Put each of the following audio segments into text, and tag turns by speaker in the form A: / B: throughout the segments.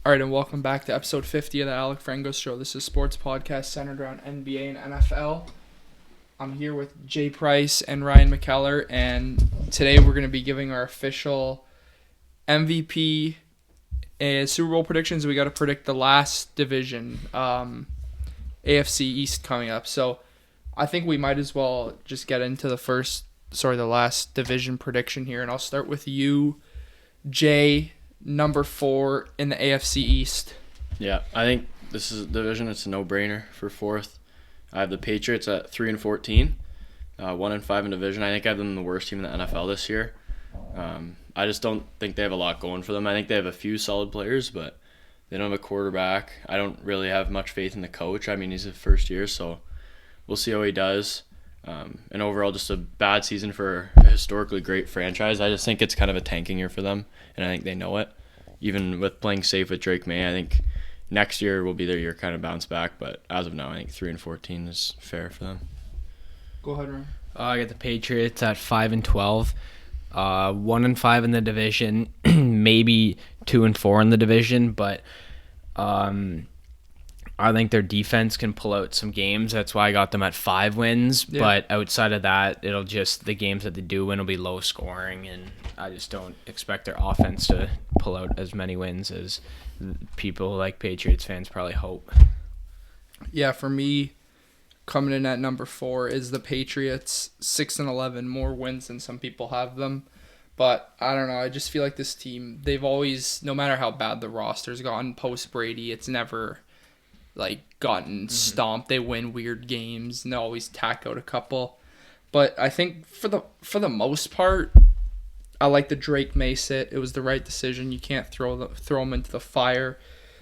A: All right, and welcome back to episode 50 of the Alec Frengos Show. This is a sports podcast centered around NBA and NFL. I'm here with Jay Price and Ryan McKellar, and today we're going to be giving our official MVP and Super Bowl predictions. We got to predict the last division, AFC East coming up. So I think we might as well just get into the last division prediction here, and I'll start with you, Jay. Number 4 in the AFC East.
B: Yeah, I think this is a division. It's a no-brainer for fourth. I have the Patriots at 3-14, 1-5 in division. I think I have them the worst team in the NFL this year. I just don't think they have a lot going for them. I think they have a few solid players, but they don't have a quarterback. I don't really have much faith in the coach. I mean, he's the first year, so we'll see how he does. And overall, just a bad season for a historically great franchise. I just think it's kind of a tanking year for them, and I think they know it. Even with playing safe with Drake May, I think next year will be their year kind of bounce back. But as of now, I think 3-14 is fair for them.
A: Go ahead, Ryan.
C: I got the Patriots at 5-12, 1-5 in the division, maybe 2-4 in the division, but I think their defense can pull out some games. That's why I got them at 5 wins. Yeah. But outside of that, it'll just the games that they do win will be low scoring, and I just don't expect their offense to pull out as many wins as people like Patriots fans probably hope.
A: Yeah, for me, coming in at number 4 is the Patriots, 6-11, more wins than some people have them. But I don't know. I just feel like this team, they've always, no matter how bad the roster's gotten post Brady, it's never gotten stomped. They win weird games and they always tack out a couple. But I think for the most part, I like the Drake May sit. It was the right decision. You can't throw them into the fire.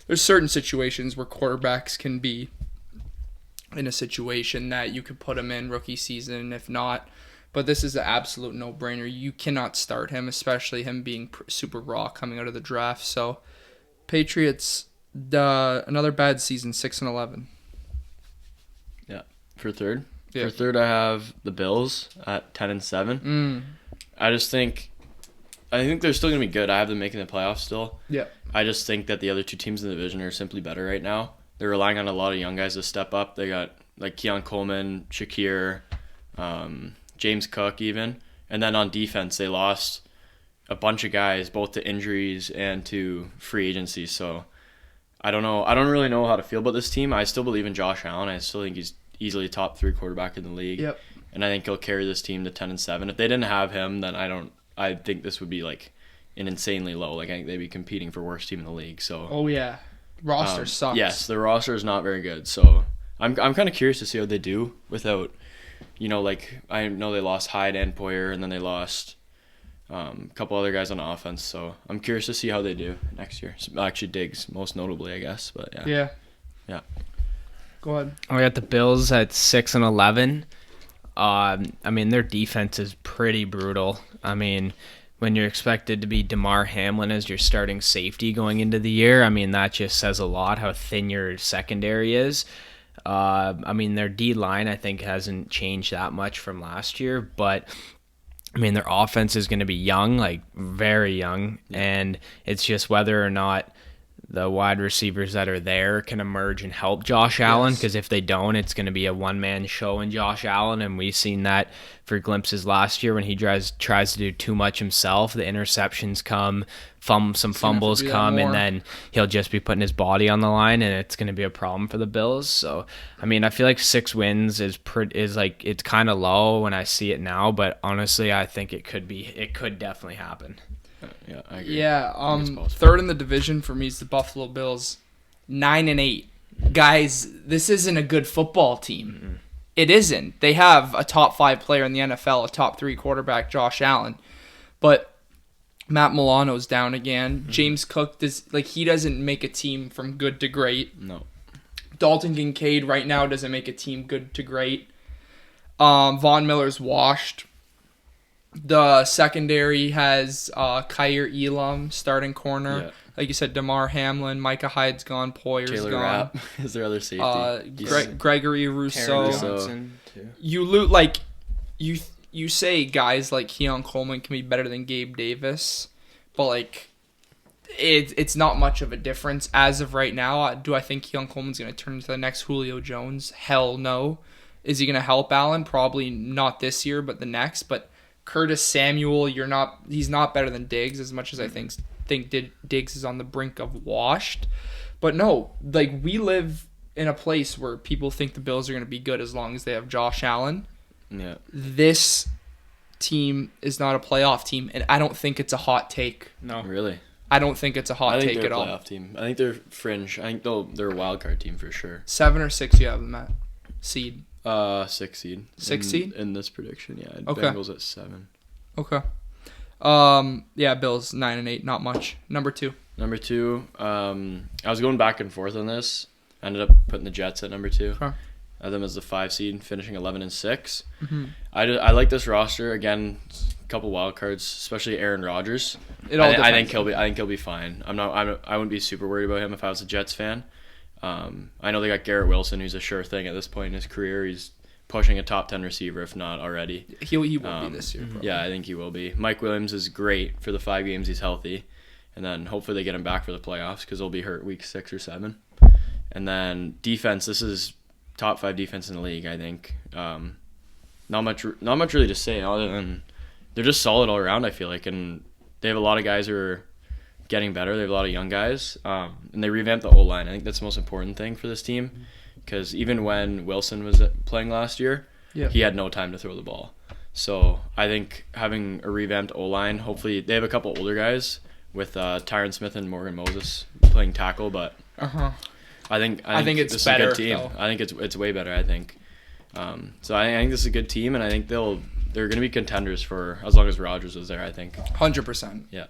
A: There's certain situations where quarterbacks can be in a situation that you could put him in rookie season, if not. But this is an absolute no-brainer. You cannot start him, especially him being super raw coming out of the draft. So Patriots, another bad season, 6-11.
B: Yeah, for third.
A: Yeah.
B: For third, I have the Bills at 10-7. I think they're still gonna be good. I have them making the playoffs still.
A: Yeah.
B: I just think that the other two teams in the division are simply better right now. They're relying on a lot of young guys to step up. They got Keon Coleman, Shakir, James Cook even, and then on defense they lost a bunch of guys both to injuries and to free agency. So I don't know. I don't really know how to feel about this team. I still believe in Josh Allen. I still think he's easily top 3 quarterback in the league.
A: Yep.
B: And I think he'll carry this team to 10-7. If they didn't have him, then I think this would be an insanely low. I think they'd be competing for worst team in the league. So.
A: Oh yeah, roster sucks.
B: Yes, the roster is not very good. So I'm kind of curious to see how they do without, I know they lost Hyde and Poyer, and then they lost a couple other guys on offense, so I'm curious to see how they do next year. Actually, Diggs, most notably, I guess, but yeah. Yeah.
A: Go ahead.
C: I got the Bills at 6-11. Their defense is pretty brutal. When you're expected to be DeMar Hamlin as your starting safety going into the year, that just says a lot how thin your secondary is. Their D-line, I think, hasn't changed that much from last year, but their offense is going to be young, very young, and it's just whether or not the wide receivers that are there can emerge and help Josh Allen, because if they don't, it's going to be a one-man show in Josh Allen, and we've seen that for glimpses last year when he tries to do too much himself. The interceptions come, some fumbles come, and then he'll just be putting his body on the line, and it's going to be a problem for the Bills. So, I feel like 6 wins is it's kind of low when I see it now, but honestly, I think it could definitely happen.
B: Yeah, I agree.
A: Yeah, third in the division for me is the Buffalo Bills, 9-8. Guys, this isn't a good football team. Mm-hmm. It isn't. They have a top 5 player in the NFL, a top 3 quarterback, Josh Allen, but Matt Milano's down again. Mm-hmm. James Cook he doesn't make a team from good to great.
B: No. Dalton
A: Kincaid right now doesn't make a team good to great. Von Miller's washed. The secondary has Kyer Elam starting corner. Yeah. Like you said, DeMar Hamlin, Micah Hyde's gone, Poyer's
B: Taylor
A: gone.
B: Rapp is their other safety.
A: Gregory Rousseau.
C: Too.
A: You say guys like Keon Coleman can be better than Gabe Davis, but it's not much of a difference as of right now. Do I think Keon Coleman's going to turn into the next Julio Jones? Hell no. Is he going to help Allen? Probably not this year, but the next. But Curtis Samuel, he's not better than Diggs, as much as I think Diggs is on the brink of washed. But no, like, we live in a place where people think the Bills are going to be good as long as they have Josh Allen.
B: Yeah.
A: This team is not a playoff team, and I don't think it's a hot take.
B: No. Really?
A: I don't think it's a hot take at all.
B: I think they're a playoff team. I think they're fringe. I think they're a wild card team for sure.
A: 7 or 6 you have them at? Seed?
B: 6 seed.
A: 6 seed?
B: In this prediction, yeah.
A: Okay.
B: Bengals at 7.
A: Okay. Yeah, Bills 9 and 8, not much. Number 2.
B: Number 2, I was going back and forth on this. I ended up putting the Jets at number 2.
A: Okay.
B: I had them as the 5 seed, finishing 11 and 6.
A: Mm-hmm.
B: I like this roster again. A couple wild cards, especially Aaron Rodgers. I think he'll be fine. I wouldn't be super worried about him if I was a Jets fan. I know they got Garrett Wilson, who's a sure thing at this point in his career. He's pushing a top 10 receiver, if not already.
A: He will be this year, probably.
B: Yeah, I think he will be. Mike Williams is great for the 5 games he's healthy, and then hopefully they get him back for the playoffs because he'll be hurt week 6 or 7. And then defense, this is top 5 defense in the league, I think. Not much really to say other than they're just solid all around, I feel like, and they have a lot of guys who are getting better. They have a lot of young guys, and they revamped the O-line. I think that's the most important thing for this team because even when Wilson was playing last year, he had no time to throw the ball. So I think having a revamped O-line, hopefully they have a couple older guys with Tyron Smith and Morgan Moses playing tackle, but I think
A: it's
B: this
A: better.
B: Is a good team. Though. I think it's way better. I think. So I think this is a good team, and I think they're going to be contenders for as long as Rodgers is there. I think
A: 100%.
B: Yeah.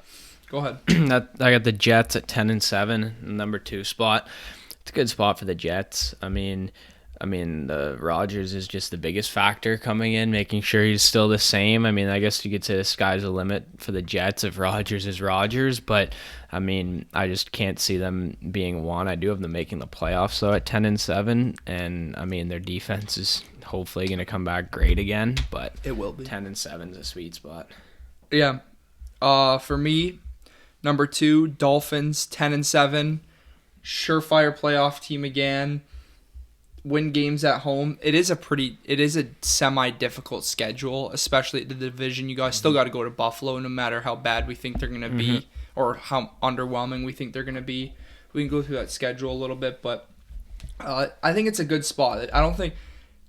A: Go ahead.
C: I got the Jets at 10 and 7, number 2 spot. It's a good spot for the Jets. I mean, the Rodgers is just the biggest factor coming in, making sure he's still the same. I mean, I guess you could say the sky's the limit for the Jets if Rodgers is Rodgers, but I mean, I just can't see them being one. I do have them making the playoffs though at 10 and 7, and I mean their defense is hopefully going to come back great again, but
A: it will be.
C: 10 and 7 is a sweet spot.
A: Yeah. For me, number 2, Dolphins 10 and 7, surefire playoff team again. Win games at home. It is a semi-difficult schedule, especially the division. You guys still got to go to Buffalo, no matter how bad we think they're going to be or how underwhelming we think they're going to be. We can go through that schedule a little bit, but I think it's a good spot. I don't think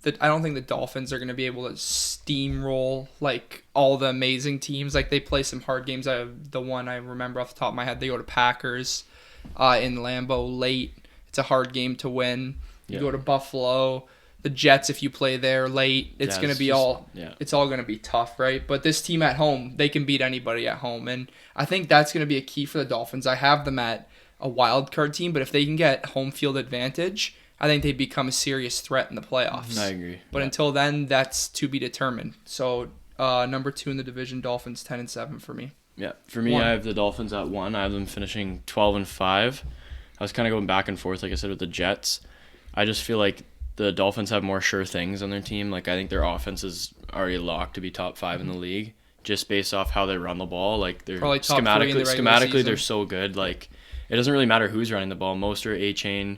A: the Dolphins are going to be able to steamroll like all the amazing teams. Like they play some hard games. The one I remember off the top of my head, they go to Packers in Lambeau late. It's a hard game to win. You go to Buffalo, the Jets. If you play there late, it's going to be it's all going to be tough, right? But this team at home, they can beat anybody at home, and I think that's going to be a key for the Dolphins. I have them at a wild card team, but if they can get home field advantage, I think they become a serious threat in the playoffs.
B: I agree.
A: But until then, that's to be determined. So number 2 in the division, Dolphins 10 and 7 for me.
B: Yeah, for me, I have the Dolphins at 1. I have them finishing 12 and 5. I was kind of going back and forth, like I said, with the Jets. I just feel like the Dolphins have more sure things on their team. Like I think their offense is already locked to be top 5 in the league, just based off how they run the ball. Like they're
A: probably top 3 in the
B: schematically
A: season.
B: They're so good. Like it doesn't really matter who's running the ball. Mostert, A-Chain,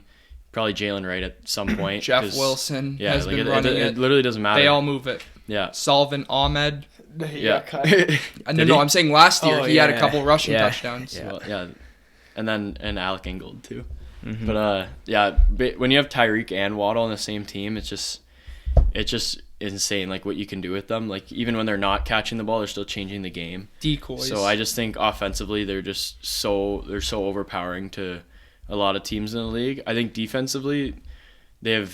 B: probably Jalen Wright at some point.
A: Jeff Wilson has been running it.
B: It literally doesn't matter.
A: They all move it.
B: Yeah.
A: Sullivan, Ahmed.
B: Yeah.
A: No, I'm saying last year he had a couple rushing touchdowns.
B: Yeah. Well, and Alec Ingold too. Mm-hmm. But when you have Tyreek and Waddle on the same team, it's just insane. Like what you can do with them. Like even when they're not catching the ball, they're still changing the game.
A: Decoys.
B: So I just think offensively they're so overpowering to a lot of teams in the league. I think defensively they're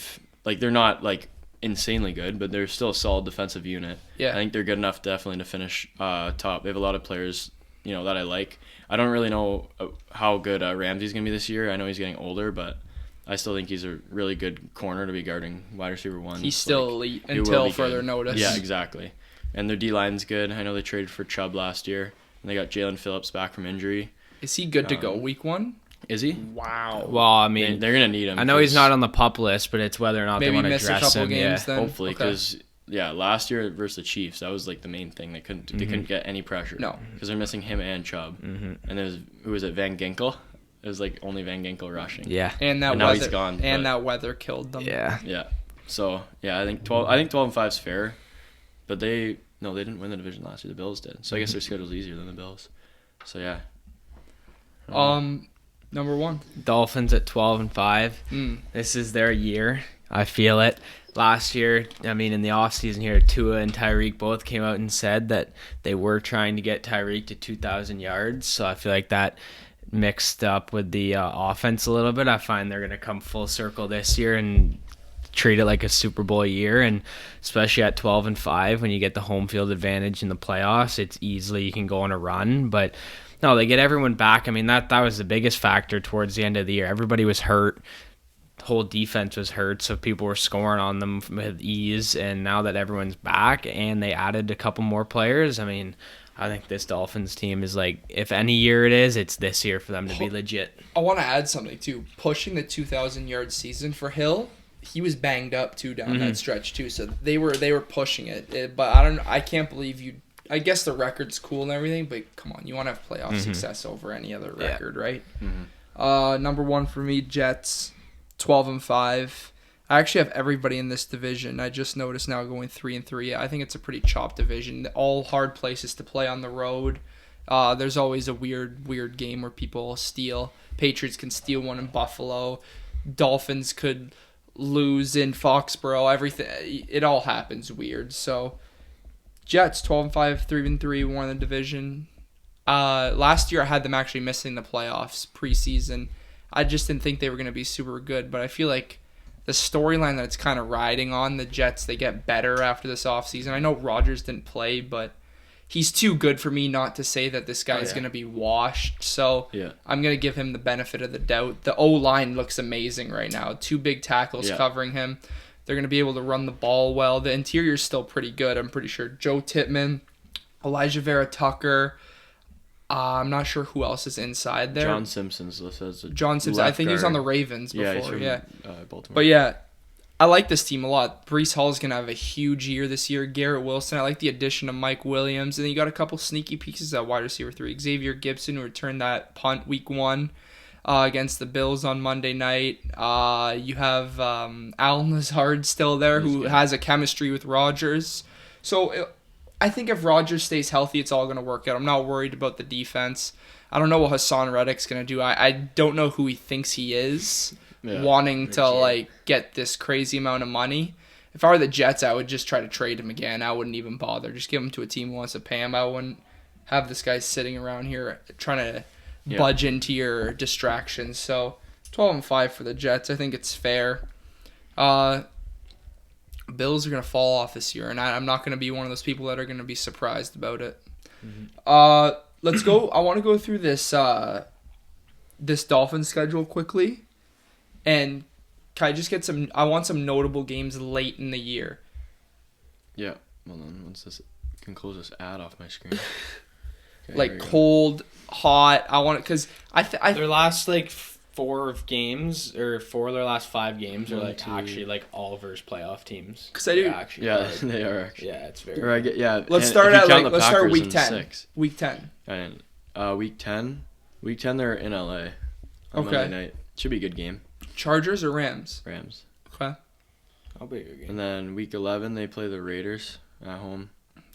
B: not like insanely good, but they're still a solid defensive unit.
A: Yeah.
B: I think they're good enough definitely to finish top. They have a lot of players, that I like. I don't really know how good Ramsey's going to be this year. I know he's getting older, but I still think he's a really good corner to be guarding wide receiver 1.
A: He's still elite until further notice.
B: Yeah, exactly. And their D-line's good. I know they traded for Chubb last year, and they got Jalen Phillips back from injury.
A: Is he good to go week 1?
B: Is he?
A: Wow.
C: Well, I mean,
B: they're going to need him.
C: I know he's not on the PUP list, but it's whether or not they want to dress him.
A: Games, then.
B: Hopefully, because last year versus the Chiefs, that was like the main thing. They couldn't get any pressure.
A: No.
B: Because they're missing him and Chubb. And who was it, Van Ginkel? It was like only Van Ginkel rushing.
C: Yeah.
A: And
B: now
A: weather,
B: he's gone.
A: that weather killed them.
C: Yeah.
B: Yeah. So, I think 12-5 is fair. But they didn't win the division last year. The Bills did. So I guess their schedule's easier than the Bills. So yeah.
A: Number 1.
C: Dolphins at 12-5. This is their year. I feel it. Last year, I mean, in the offseason here, Tua and Tyreek both came out and said that they were trying to get Tyreek to 2,000 yards. So I feel like that mixed up with the offense a little bit. I find they're going to come full circle this year and treat it like a Super Bowl year. And especially at 12-5, when you get the home field advantage in the playoffs, it's easily you can go on a run. But no, they get everyone back. I mean, that was the biggest factor towards the end of the year. Everybody was hurt. Whole defense was hurt, so people were scoring on them with ease. And now that everyone's back and they added a couple more players, I mean, I think this Dolphins team is like, if any year it is, it's this year for them to be legit.
A: I want to add something too. Pushing the 2,000-yard season for Hill, he was banged up too down that stretch too. So they were pushing it. But I can't believe you. I guess the record's cool and everything, but come on, you want to have playoff success over any other record, right? Number 1 for me, Jets. 12-5. I actually have everybody in this division. I just noticed now going 3-3. I think it's a pretty chopped division. All hard places to play on the road. There's always a weird game where people steal. Patriots can steal one in Buffalo. Dolphins could lose in Foxborough. Everything. It all happens weird. So Jets 12-5, 3-3, won the division. Last year I had them actually missing the playoffs preseason. I just didn't think they were going to be super good, but I feel like the storyline that it's kind of riding on, the Jets, they get better after this offseason. I know Rodgers didn't play, but he's too good for me not to say that this guy is going to be washed. So I'm going to give him the benefit of the doubt. The O-line looks amazing right now. 2 big tackles covering him. They're going to be able to run the ball well. The interior's still pretty good, I'm pretty sure. Joe Tippmann, Elijah Vera Tucker. I'm not sure who else is inside there.
B: John Simpson's listed as
A: John Simpson. I think he was on the Ravens before.
B: He's from, Baltimore.
A: But yeah, I like this team a lot. Breece Hall's going to have a huge year this year. Garrett Wilson. I like the addition of Mike Williams. And then you got a couple sneaky pieces at wide receiver 3. Xavier Gibson, who returned that punt week 1 against the Bills on Monday night. You have Alan Lazard still there, who has a chemistry with Rodgers. So I think if Rodgers stays healthy, it's all going to work out. I'm not worried about the defense. I don't know what Hassan Reddick's going to do. I don't know who he thinks he is, wanting to get this crazy amount of money. If I were the Jets, I would just try to trade him again. I wouldn't even bother. Just give him to a team who wants to pay him. I wouldn't have this guy sitting around here trying to budge into your distractions. So 12-5 for the Jets. I think it's fair. Bills are going to fall off this year, and I'm not going to be one of those people that are going to be surprised about it. Let's go. I want to go through this Dolphins schedule quickly, and can I just get I want some notable games late in the year.
B: Yeah. Well, then once this can close this ad off my screen.
C: Okay,
A: cold, hot. I want it because
C: their last 4 games or 4 of their last 5 games are actually all versus playoff teams.
A: Because I do.
B: They are actually.
C: Yeah, it's very.
A: Let's start week 10.
B: 6.
A: Week 10.
B: Week 10. Week 10 they're in LA on Monday night. Should be a good game.
A: Chargers or Rams?
B: Rams.
A: Okay.
C: That'll be a good game.
B: And then week 11 they play the Raiders at home.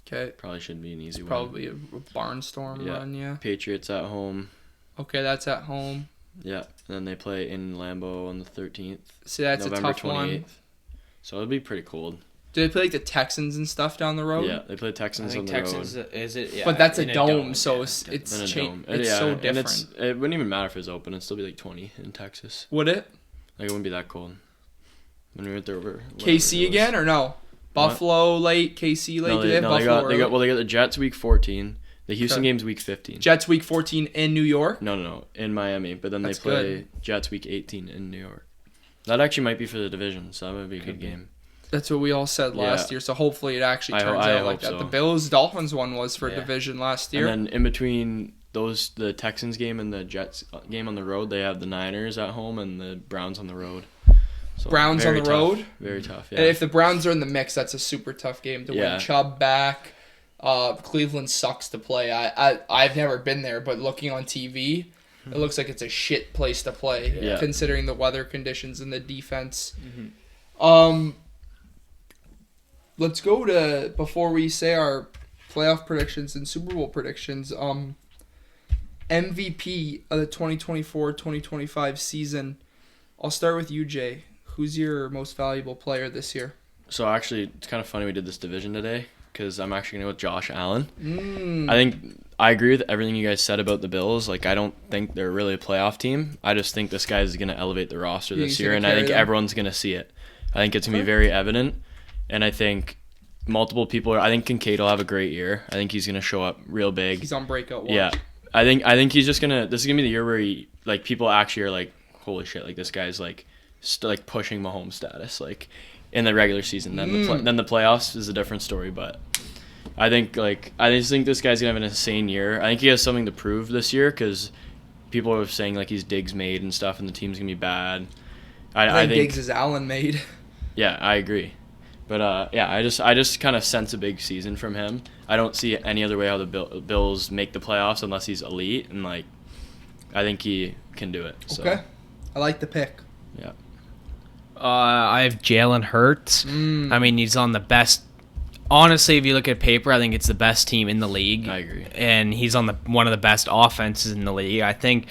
A: Okay.
B: Probably should be an easy one.
A: Probably a barnstorm run, yeah.
B: Patriots at home.
A: Okay, that's at home.
B: Yeah, and then they play in Lambeau on the 13th.
A: See, that's
B: November
A: a tough 28th.
B: One. So it'll be pretty cold.
A: Do they play the Texans and stuff down the road?
B: Yeah, they play Texans on the
C: Texans,
B: road.
C: Is it? Yeah,
A: but that's a dome, so it's so different.
B: And it wouldn't even matter if it was open. It'd still be 20 in Texas.
A: Would it?
B: It wouldn't be that cold. When we went there over
A: KC again or no? Buffalo late, KC late.
B: No, they got the Jets week 14. The Houston game's week 15.
A: Jets week 14 in New York?
B: No, in Miami. But then they play Jets week 18 in New York. That actually might be for the division, so that would be a good game.
A: That's what we all said last year, so hopefully it actually turns out like that. So. The Bills-Dolphins one was for division last year.
B: And then in between the Texans game and the Jets game on the road, they have the Niners at home and the Browns on the road. So
A: Browns on the road.
B: Very tough. Yeah.
A: And if the Browns are in the mix, that's a super tough game to win. Chubb back. Cleveland sucks to play. I've never been there, but looking on TV, it looks like it's a shit place to play, considering the weather conditions and the defense. Let's go to, before we say our playoff predictions and Super Bowl predictions, MVP of the 2024-2025 season. I'll start with you, Jay. Who's your most valuable player this year?
B: So actually, it's kind of funny we did this division today because I'm actually going to go with Josh Allen. I agree with everything you guys said about the Bills. Like, I don't think they're really a playoff team. I just think this guy is going to elevate the roster this year, and I think everyone's going to see it. I think it's going to be very evident, and I think multiple people I think Kincaid will have a great year. I think he's going to show up real big.
A: He's on breakout watch.
B: Yeah. I think he's just going to – this is going to be the year where he – like, people actually are like, holy shit, like, this guy's, like pushing Mahomes status, like, in the regular season. Then the playoffs is a different story, but – I just think this guy's going to have an insane year. I think he has something to prove this year because people are saying, like, he's Diggs made and stuff and the team's going to be bad.
A: I think Diggs is Allen made.
B: Yeah, I agree. But, I just kind of sense a big season from him. I don't see any other way how the Bills make the playoffs unless he's elite. And, like, I think he can do it. So.
A: Okay. I like the pick.
B: Yeah.
C: I have Jalen Hurts. I mean, he's on the best. Honestly, if you look at paper, I think it's the best team in the league.
B: I agree.
C: And he's on one of the best offenses in the league. I think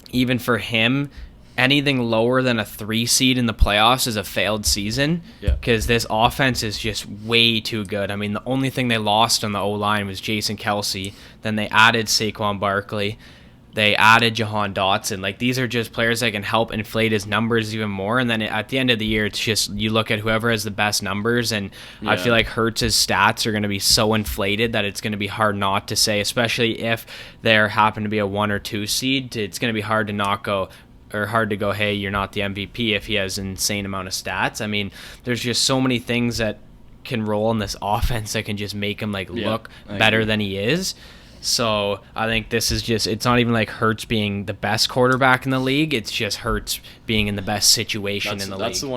C: even for him, anything lower than a 3 seed in the playoffs is a failed season. Because this offense is just way too good. I mean, the only thing they lost on the O-line was Jason Kelsey. Then they added Saquon Barkley. They added Jahan Dotson. Like, these are just players that can help inflate his numbers even more. And then at the end of the year, it's just you look at whoever has the best numbers. And I feel like Hurts' stats are going to be so inflated that it's going to be hard not to say, especially if there happen to be a 1 or 2 seed. It's going to be hard to go, hey, you're not the MVP if he has an insane amount of stats. I mean, there's just so many things that can roll in this offense that can just make him look better than he is. So I think this is just, it's not even like Hurts being the best quarterback in the league. It's just Hurts being in the best situation in the league. That's
B: the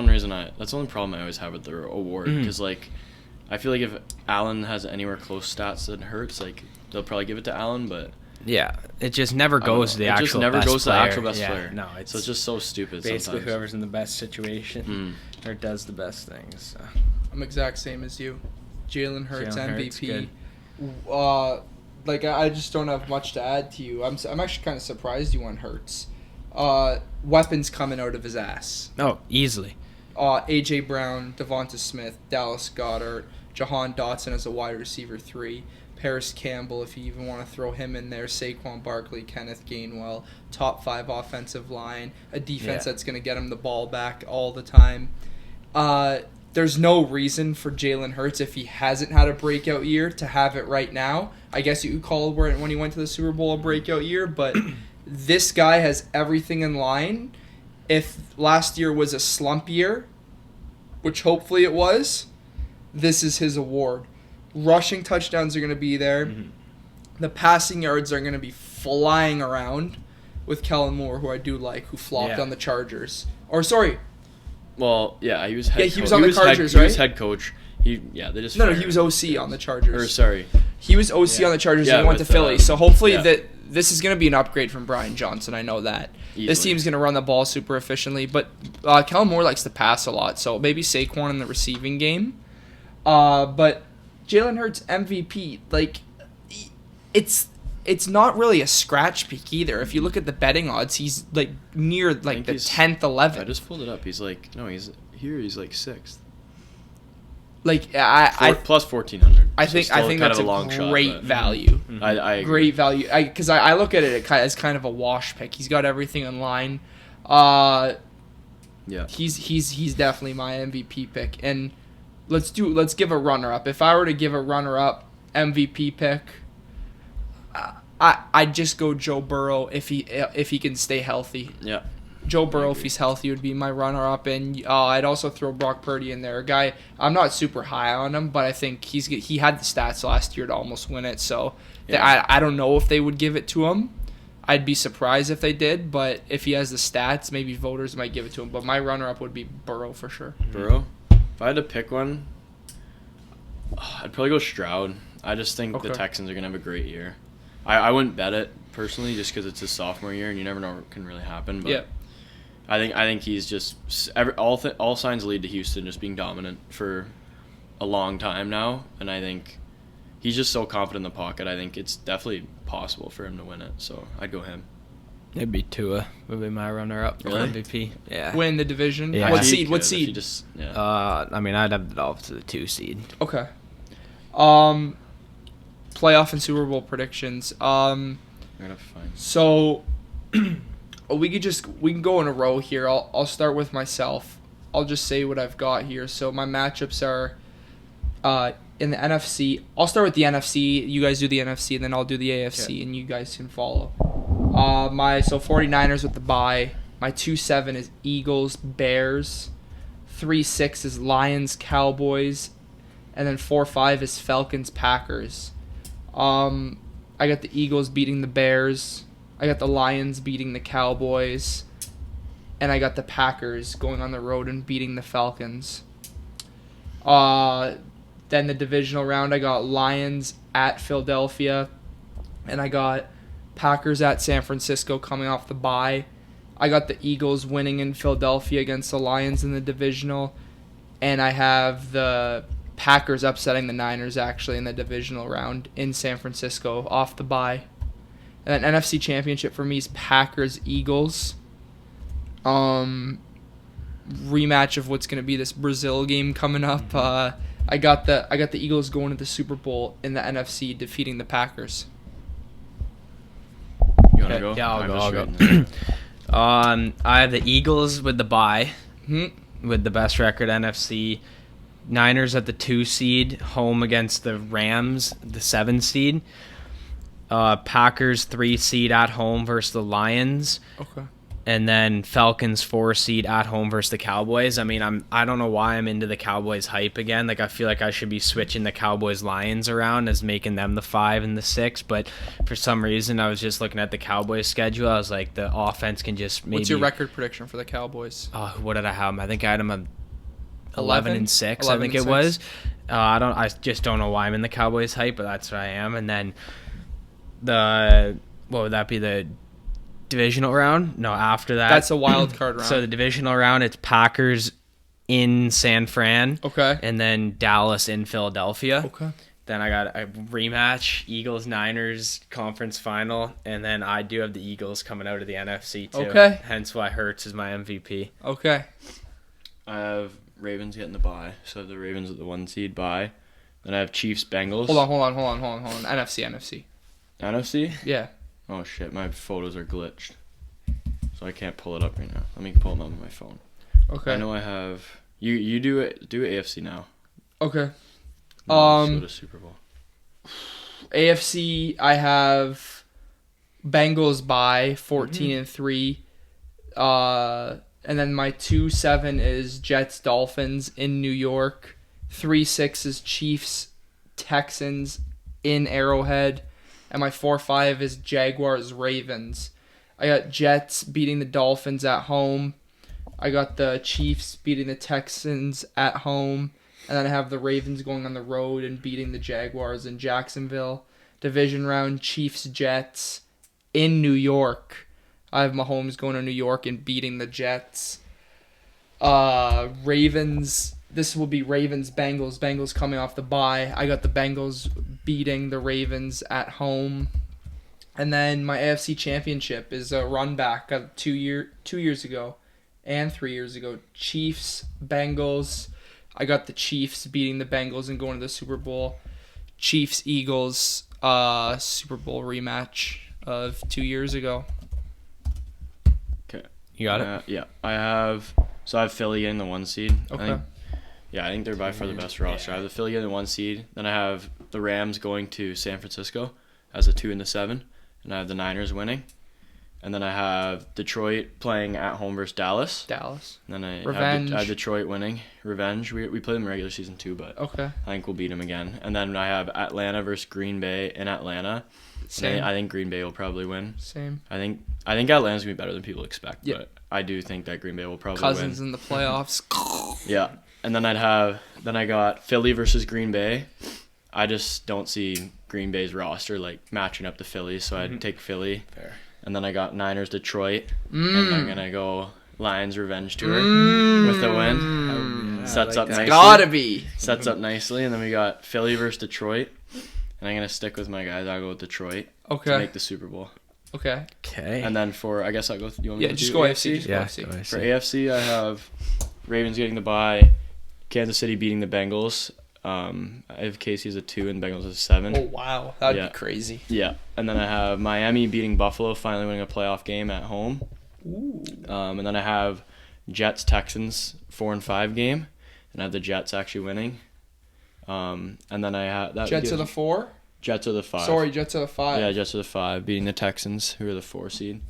B: that's the only problem I always have with the award. Because, I feel like if Allen has anywhere close stats than Hurts, they'll probably give it to Allen, but...
C: Yeah, it just never goes to the actual best player.
B: No, so it's just so stupid
C: basically
B: sometimes.
C: Whoever's in the best situation or does the best things. So.
A: I'm exact same as you. Jalen Hurts MVP. I just don't have much to add to you. I'm actually kind of surprised you went Hurts. Weapons coming out of his ass.
C: Oh, easily.
A: A.J. Brown, Devonta Smith, Dallas Goedert, Jahan Dotson as a wide receiver 3, Paris Campbell, if you even want to throw him in there, Saquon Barkley, Kenneth Gainwell, top 5 offensive line, a defense that's going to get him the ball back all the time. There's no reason for Jalen Hurts, if he hasn't had a breakout year, to have it right now. I guess you could call it when he went to the Super Bowl a breakout year, but this guy has everything in line. If last year was a slump year, which hopefully it was, this is his award. Rushing touchdowns are going to be there. The passing yards are going to be flying around with Kellen Moore, who I do like, who flopped on the Chargers. Or, sorry.
B: Well, yeah, he was head coach.
A: He was on the Chargers, right?
B: He was head coach. He was
A: OC on the Chargers.
B: Or, sorry.
A: He was OC on the Chargers and he went to Philly. So hopefully this is going to be an upgrade from Brian Johnson. I know that. Easily. This team's going to run the ball super efficiently. But Kellen Moore likes to pass a lot. So maybe Saquon in the receiving game. But Jalen Hurts MVP, it's not really a scratch pick either. If you look at the betting odds, he's near the 10th, 11th.
B: I just pulled it up. He's he's 6th. Plus 1,400.
A: I think that's a great value.
B: I agree.
A: Great value. Because I look at it as kind of a wash pick. He's got everything in line. He's definitely my MVP pick. And let's give a runner up. If I were to give a runner up MVP pick, I'd just go Joe Burrow if he can stay healthy.
B: Yeah.
A: Joe Burrow, if he's healthy, would be my runner-up, and I'd also throw Brock Purdy in there. A guy, I'm not super high on him, but I think he had the stats last year to almost win it. So I don't know if they would give it to him. I'd be surprised if they did, but if he has the stats, maybe voters might give it to him. But my runner-up would be Burrow for sure.
B: Burrow? If I had to pick one, I'd probably go Stroud. I just think the Texans are going to have a great year. I wouldn't bet it, personally, just because it's his sophomore year, and you never know what can really happen. But I think he's just all signs lead to Houston just being dominant for a long time now, and I think he's just so confident in the pocket. I think it's definitely possible for him to win it, so I'd go him.
C: It'd be Tua. Would be my runner-up for
B: Really?
C: MVP. Yeah.
A: Win the division.
C: Yeah.
A: What seed?
C: I mean, I'd have the Dolphins to the 2 seed.
A: Okay. Playoff and Super Bowl predictions.
B: We're gonna find.
A: So we can go in a row here. I'll start with myself. I'll just say what I've got here. So my matchups are in the NFC. I'll start with the NFC. You guys do the NFC, and then I'll do the AFC, and you guys can follow. 49ers with the bye. My 2-7 is Eagles, Bears. 3-6 is Lions, Cowboys, and then 4-5 is Falcons, Packers. I got the Eagles beating the Bears. I got the Lions beating the Cowboys. And I got the Packers going on the road and beating the Falcons. Then the divisional round, I got Lions at Philadelphia. And I got Packers at San Francisco coming off the bye. I got the Eagles winning in Philadelphia against the Lions in the divisional. And I have the Packers upsetting the Niners, actually, in the divisional round in San Francisco off the bye. And then NFC Championship for me is Packers-Eagles. Rematch of what's going to be this Brazil game coming up. I got the Eagles going to the Super Bowl in the NFC, defeating the Packers.
B: You want to go?
C: Yeah, I'll go. I have the Eagles with the bye, with the best record NFC. Niners at the 2 seed, home against the Rams, the 7 seed. Packers 3 seed at home versus the Lions.
A: Okay.
C: And then Falcons 4 seed at home versus the Cowboys. I mean, I don't know why I'm into the Cowboys hype again. Like, I feel like I should be switching the Cowboys Lions around as making them the 5 and the 6. But for some reason, I was just looking at the Cowboys schedule. I was like, the offense can just maybe.
A: What's your record prediction for the Cowboys?
C: What did I have? I think I had them 11-6. I think it
A: 11-6.
C: was. I just don't know why I'm in the Cowboys hype, but that's what I am. And then what would that be? The divisional round? No, after that.
A: That's a wild card round.
C: So the divisional round, it's Packers in San Fran.
A: Okay.
C: And then Dallas in Philadelphia.
A: Okay.
C: Then I got a rematch, Eagles-Niners conference final, and then I do have the Eagles coming out of the NFC too.
A: Okay.
C: Hence why Hurts is my MVP.
A: Okay.
B: I have Ravens getting the bye, so I have the Ravens at the 1 seed bye. Then I have Chiefs Bengals.
A: Hold on. NFC.
B: NFC?
A: Yeah.
B: Oh shit, my photos are glitched, so I can't pull it up right now. Let me pull them up on my phone.
A: Okay.
B: I know I have. You do it. Do AFC now.
A: Okay.
B: Let's go to Super Bowl.
A: AFC, I have Bengals by 14-3. And then my 2-7 is Jets Dolphins in New York. 3-6 is Chiefs Texans in Arrowhead. And my 4-5 is Jaguars Ravens. I got Jets beating the Dolphins at home. I got the Chiefs beating the Texans at home. And then I have the Ravens going on the road and beating the Jaguars in Jacksonville. Division round, Chiefs Jets in New York. I have Mahomes going to New York and beating the Jets. Ravens. This will be Ravens Bengals. Bengals coming off the bye. I got the Bengals beating the Ravens at home. And then my AFC Championship is a run back of 2 years ago and 3 years ago. Chiefs Bengals. I got the Chiefs beating the Bengals and going to the Super Bowl. Chiefs Eagles Super Bowl rematch of 2 years ago.
B: Okay.
C: You got it?
B: Yeah. I have Philly getting the 1 seed.
A: Okay.
B: I think they're by far the best roster. I have the Philly getting the 1 seed. Then I have the Rams going to San Francisco as a 2 and the 7. And I have the Niners winning. And then I have Detroit playing at home versus Dallas.
A: Dallas.
B: And then I
A: Revenge.
B: have Detroit winning. Revenge. We played them in regular season too, but
A: Okay.
B: I think we'll beat them again. And then I have Atlanta versus Green Bay in Atlanta.
A: Same.
B: I think Green Bay will probably win.
A: Same.
B: I think Atlanta's gonna be better than people expect,
A: Yeah.
B: but I do think that Green Bay will probably
A: Cousins
B: win.
A: in the playoffs.
B: Yeah, and then I got Philly versus Green Bay. I just don't see Green Bay's roster like matching up to Philly, so I'd take Philly.
C: Fair.
B: And then I got Niners Detroit, and I'm gonna go Lions revenge tour with the win. Sets up nicely.
A: Gotta be.
B: Sets up nicely, and then we got Philly versus Detroit, and I'm gonna stick with my guys. I'll go with Detroit to
A: Okay.
B: make the Super Bowl.
A: Okay.
C: Okay.
B: And then I guess I'll go. You want me
A: Yeah,
B: to
A: just
B: do
A: go
B: AFC?
A: AFC. Just go
C: Yeah.
A: AFC.
B: For AFC, I have Ravens getting the bye, Kansas City beating the Bengals. I have KC as a 2 and Bengals as a 7.
A: Oh wow, that'd
B: Yeah.
A: be crazy.
B: Yeah, and then I have Miami beating Buffalo, finally winning a playoff game at home.
A: Ooh.
B: And then I have Jets Texans 4-5 game, and I have the Jets actually winning. And then I have that
A: Jets are the 4.
B: Jets are the 5.
A: Sorry, Jets are the 5.
B: Yeah, Jets are the 5, beating the Texans, who are the 4 seed.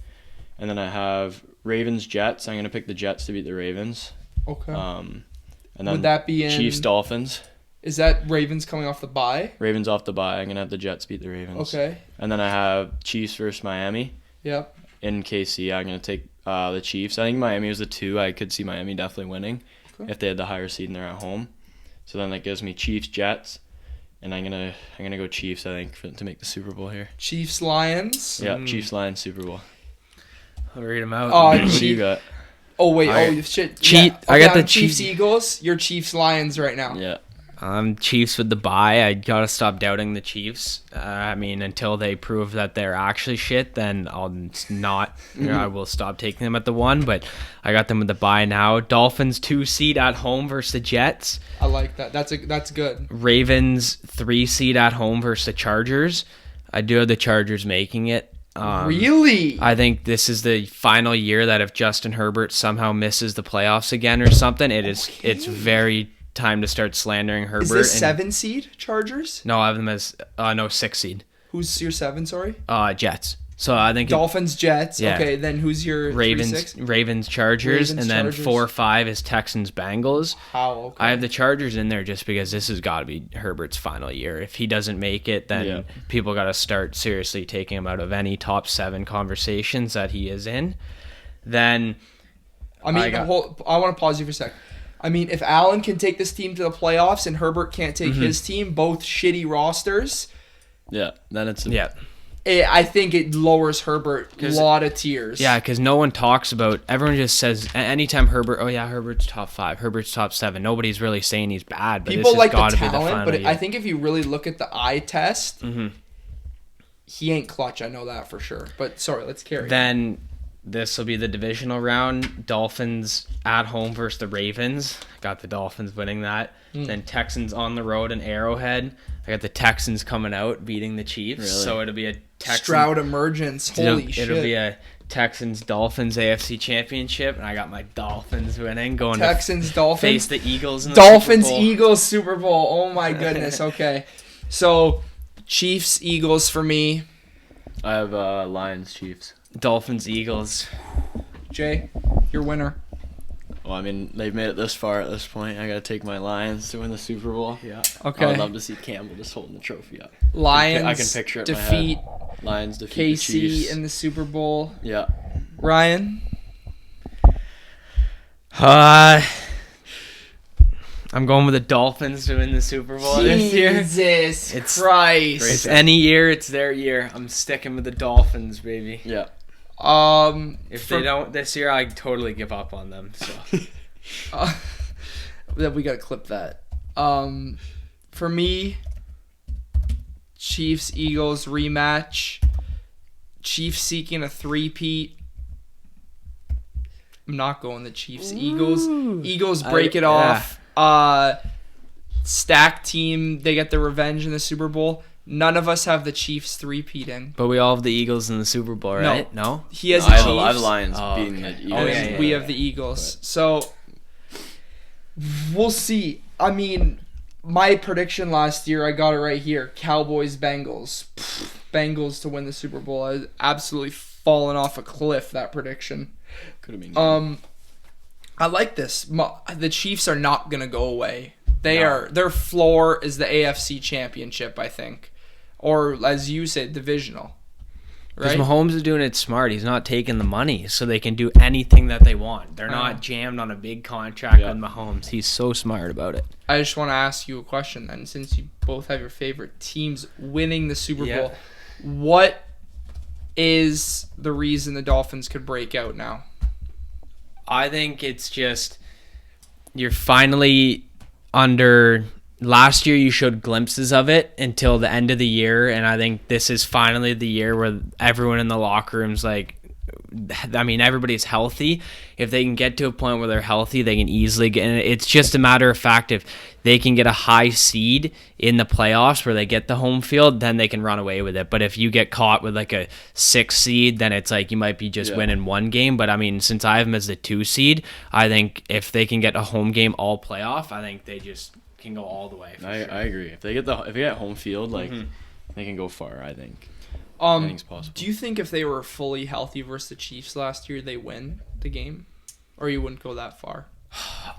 B: And then I have Ravens Jets. I'm gonna pick the Jets to beat the Ravens.
A: Okay.
B: And then
A: Would that be in?
B: Chiefs Dolphins.
A: Is that Ravens coming off the bye?
B: Ravens off the bye. I'm gonna have the Jets beat the Ravens.
A: Okay.
B: And then I have Chiefs versus Miami
A: Yep.
B: in KC. I'm gonna take the Chiefs. I think Miami was the 2. I could see Miami definitely winning if they had the higher seed and they're at home. So then that gives me Chiefs Jets, and I'm gonna go Chiefs. I think to make the Super Bowl here.
A: Chiefs Lions.
B: Yeah, Chiefs Lions Super Bowl.
C: I'll read them out.
A: Oh,
B: What do you got?
A: Oh wait.
C: I-
A: Oh shit.
C: Cheat.
A: Yeah.
C: I got the
A: I'm Chiefs
C: cheat.
A: Eagles. You're Chiefs Lions right now.
B: Yeah.
C: Chiefs with the bye. I gotta stop doubting the Chiefs. I mean, until they prove that they're actually shit, then I'll not. I will stop taking them at the 1. But I got them with the bye now. Dolphins 2 seed at home versus the Jets.
A: I like that. That's good.
C: Ravens 3 seed at home versus the Chargers. I do have the Chargers making it.
A: Really?
C: I think this is the final year that if Justin Herbert somehow misses the playoffs again or something, it's very time to start slandering Herbert.
A: Is this 7 seed Chargers?
C: No, I have them as 6 seed.
A: Who's your 7? Sorry.
C: Jets. So I think
A: Dolphins Jets.
C: Yeah.
A: Okay, then who's your 3-6?
C: Ravens Chargers,
A: Ravens,
C: and then
A: Chargers.
C: 4-5 is Texans Bengals.
A: How? Okay.
C: I have the Chargers in there just because this has got to be Herbert's final year. If he doesn't make it, then people got to start seriously taking him out of any top 7 conversations that he is in. Then
A: I mean, I want to pause you for a sec. I mean, if Allen can take this team to the playoffs and Herbert can't take his team, both shitty rosters,
B: Yeah. Then it's
A: I think it lowers Herbert a lot of tiers.
C: yeah, because no one talks about. Everyone just says anytime Herbert. Oh yeah, Herbert's top 5. Herbert's top 7. Nobody's really saying he's bad. But
A: People
C: this
A: like
C: has
A: the
C: gotta be
A: talent,
C: final
A: but
C: year.
A: I think if you really look at the eye test, he ain't clutch. I know that for sure. But sorry, let's carry.
C: Then this will be the divisional round. Dolphins at home versus the Ravens. Got the Dolphins winning that. Then Texans on the road in Arrowhead. I got the Texans coming out beating the Chiefs.
B: Really?
C: So it'll be a Texans.
A: Stroud emergence. Holy shit.
C: It'll be a Texans Dolphins AFC Championship, and I got my Dolphins winning. Going
A: Texans
C: to
A: Dolphins.
C: face the Eagles in the
A: Dolphins
C: Super Bowl.
A: Eagles Super Bowl. Oh my goodness. Okay. So Chiefs Eagles for me.
B: I have Lions Chiefs.
C: Dolphins Eagles.
A: Jay, your winner.
B: Well, I mean, they've made it this far at this point. I got to take my Lions to win the Super Bowl.
C: Yeah.
A: Okay.
B: I would love to see Campbell just holding the trophy up.
A: Lions
B: I can picture it in my
A: defeat
B: head. Lions defeat the
A: KC
B: Chiefs.
A: in the Super Bowl.
B: Yeah.
A: Ryan.
C: I'm going with the Dolphins to win the Super Bowl this year.
A: Jesus Christ.
C: It's any year, it's their year. I'm sticking with the Dolphins, baby.
B: Yeah.
C: If they don't this year, I totally give up on them. So
A: we gotta clip that. For me, Chiefs Eagles rematch. Chiefs seeking a 3-peat. I'm not going the Chiefs. Eagles break it off. Stack team. They get the revenge in the Super Bowl. None of us have the Chiefs 3-peating.
C: But we all have the Eagles in the Super Bowl, right? No?
A: He has
B: I
A: the
B: have
A: Chiefs.
B: I have Lions
C: Oh,
B: beating
C: okay.
B: the Eagles.
C: Oh,
A: And
C: yeah,
A: we have the Eagles. So we'll see. I mean, my prediction last year, I got it right here. Cowboys, Bengals. Bengals to win the Super Bowl. I absolutely fallen off a cliff, that prediction.
B: Could have been good.
A: I like this. The Chiefs are not going to go away. Their floor is the AFC Championship, I think. or as you said, divisional.
C: Because
A: Right?
C: Mahomes is doing it smart. He's not taking the money, so they can do anything that they want. They're not jammed on a big contract with Mahomes. He's so smart about it.
A: I just want to ask you a question then, since you both have your favorite teams winning the Super Bowl. What is the reason the Dolphins could break out now?
C: I think it's just you're finally under. Last year you showed glimpses of it until the end of the year, and I think this is finally the year where everyone in the locker room's like, I mean, everybody's healthy. If they can get to a point where they're healthy, they can easily get. And it's just a matter of fact, if they can get a high seed in the playoffs where they get the home field, then they can run away with it. But if you get caught with like a 6 seed, then it's like you might be just winning one game. But I mean, since I have them as the 2 seed, I think if they can get a home game all playoff, I think they just can go all the way.
B: I agree. If they get home field, like they can go far. I think.
A: Anything's possible. Do you think if they were fully healthy versus the Chiefs last year, they win the game, or you wouldn't go that far?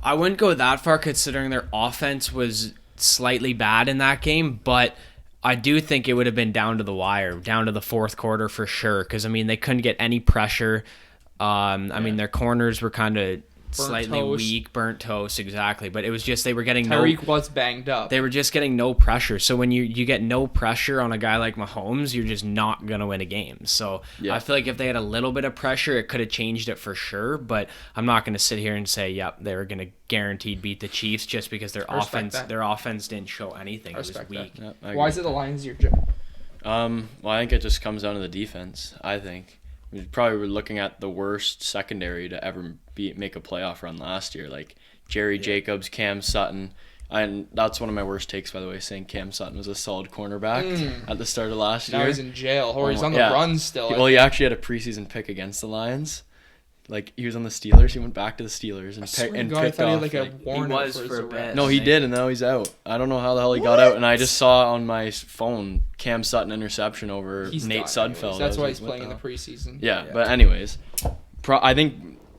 C: I wouldn't go that far considering their offense was slightly bad in that game, but I do think it would have been down to the wire, down to the fourth quarter for sure. Because I mean, they couldn't get any pressure. I mean, their corners were kind of slightly weak, burnt toast, exactly. But it was just they were getting
A: Tyreek was banged up.
C: They were just getting no pressure. So when you get no pressure on a guy like Mahomes, you're just not gonna win a game. So I feel like if they had a little bit of pressure, it could have changed it for sure. But I'm not gonna sit here and say, yep, they were gonna guaranteed beat the Chiefs just because their offense didn't show anything. It was weak.
A: Yep, why is it the Lions your job?
B: Well, I think it just comes down to the defense. I think we probably were looking at the worst secondary to ever make a playoff run last year, like Jerry Jacobs, Cam Sutton. And that's one of my worst takes, by the way, saying Cam Sutton was a solid cornerback at the start of last year.
A: Now he's in jail, or he's on the run still.
B: Well, he actually had a preseason pick against the Lions. Like, he was on the Steelers. He went back to the Steelers and picked off.
A: He
C: was for a bit.
B: No, he did, and now he's out. I don't know how the hell he got out. And I just saw on my phone Cam Sutton interception over Nate Sudfeld.
A: That's why he's playing in the preseason.
B: Yeah, but anyways,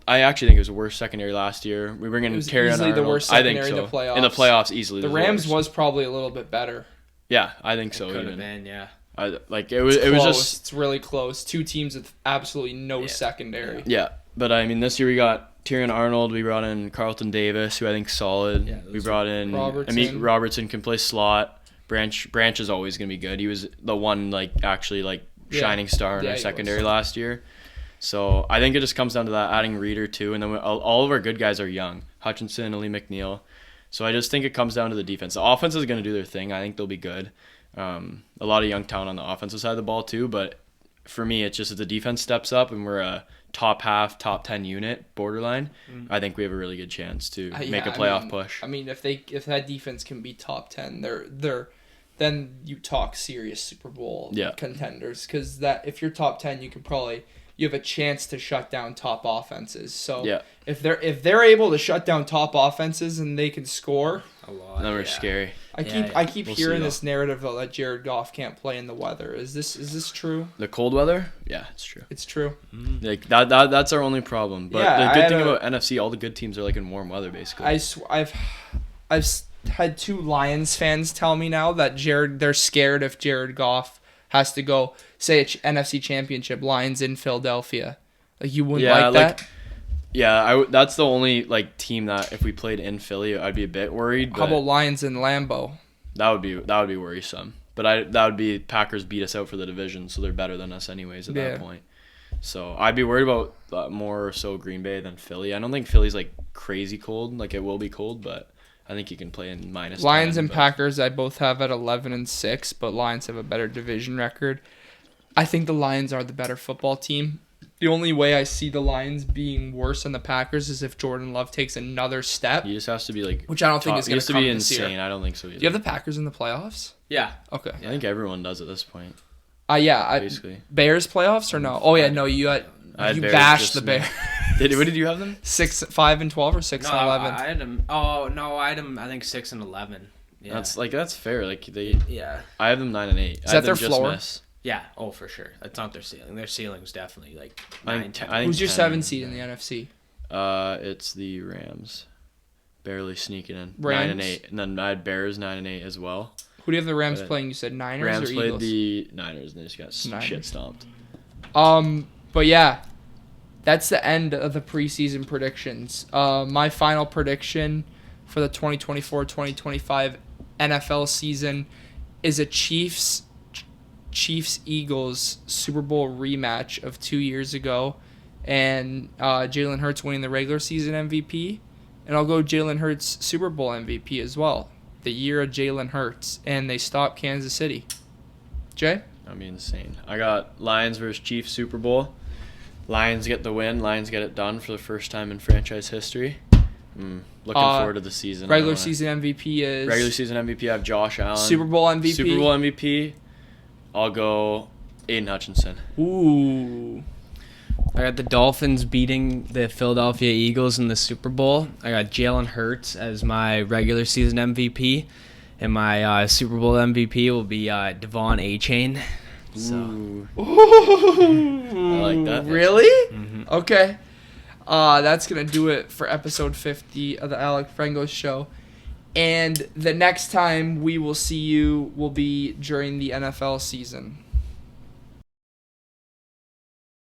B: I actually think it was the worst secondary last year. We bring in Terry Arnold.
A: The worst secondary in the playoffs.
B: In the playoffs, easily.
A: The Rams was probably a little bit better.
B: Yeah, I think so.
C: Could have been, yeah.
B: It was just.
A: It's really close. 2 teams with absolutely no secondary.
B: Yeah, but I mean, this year we got Tyrion Arnold. We brought in Carlton Davis, who I think is solid. Yeah, we brought in Robertson can play slot. Branch is always gonna be good. He was the one shining star in our secondary last year. So I think it just comes down to that, adding Reader too, and then all of our good guys are young. Hutchinson, Ali McNeil. So I just think it comes down to the defense. The offense is going to do their thing. I think they'll be good. A lot of young talent on the offensive side of the ball too, but for me, it's just if the defense steps up and we're a top 10 unit borderline, I think we have a really good chance to make a playoff push.
A: I mean, if that defense can be top 10, then you talk serious Super Bowl contenders, because that if you're top 10, you have a chance to shut down top offenses. So if they're able to shut down top offenses and they can score
C: a lot,
B: then we're scary.
A: I keep hearing this narrative though that Jared Goff can't play in the weather. Is this true?
B: The cold weather? Yeah, it's true.
A: It's true.
B: Like that's our only problem. But the good thing about NFC, all the good teams are like in warm weather basically.
A: I've had 2 Lions fans tell me now that they're scared if Jared Goff has to go, say, NFC Championship, Lions in Philadelphia. Like, you wouldn't like that?
B: That's the only team that if we played in Philly, I'd be a bit worried.
A: How about Lions in Lambeau?
B: That would be worrisome. But that would be Packers beat us out for the division, so they're better than us anyways at that point. So I'd be worried about more so Green Bay than Philly. I don't think Philly's crazy cold. It will be cold, but I think you can play in minus.
A: Lions and Packers, I both have at 11-6, but Lions have a better division record. I think the Lions are the better football team. The only way I see the Lions being worse than the Packers is if Jordan Love takes another step.
B: He just has to be
A: which I don't think is going to come
B: be
A: insane.
B: This year. I don't think so either.
A: Do you have the Packers in the playoffs?
C: Yeah.
A: Okay.
B: I think everyone does at this point.
A: Basically. Bears playoffs or no? Oh yeah, no. You bashed the Bears.
B: What did you have them?
A: 5-12 or 6-11?
C: I had them. Oh no, I had them. I think 6-11. Yeah.
B: That's fair.
C: Yeah.
B: I have them 9-8.
A: Is that their floor?
C: Yeah. Oh, for sure. That's not their ceiling. Their ceiling's definitely 9-10.
A: Who's your 7 seed in the NFC?
B: It's the Rams, barely sneaking in.
A: Rams?
B: 9-8, and then I had Bears 9-8 as well.
A: Who do you have the Rams
B: But
A: playing? You said Niners
B: Rams
A: or
B: played
A: Eagles?
B: the Niners, and they just got
A: Niners.
B: shit stomped.
A: But yeah, that's the end of the preseason predictions. My final prediction for the 2024-2025 NFL season is a Chiefs-Eagles Super Bowl rematch of 2 years ago, and Jalen Hurts winning the regular season MVP, and I'll go Jalen Hurts Super Bowl MVP as well. The year of Jalen Hurts, and they stopped Kansas City. Jay?
B: That'd be insane. I got Lions versus Chiefs Super Bowl. Lions get the win. Lions get it done for the first time in franchise history. Looking forward to the season.
A: Regular season MVP is...
B: Regular season MVP, I have Josh Allen.
A: Super Bowl MVP?
B: Super Bowl MVP, I'll go Aiden Hutchinson.
A: Ooh.
C: I got the Dolphins beating the Philadelphia Eagles in the Super Bowl. I got Jalen Hurts as my regular season MVP. And my Super Bowl MVP will be Devon A-Chain. So.
B: Ooh. I like that.
A: Really?
C: Mm-hmm.
A: Okay. That's going to do it for episode 50 of the Alec Frengos show. And the next time we will see you will be during the NFL season.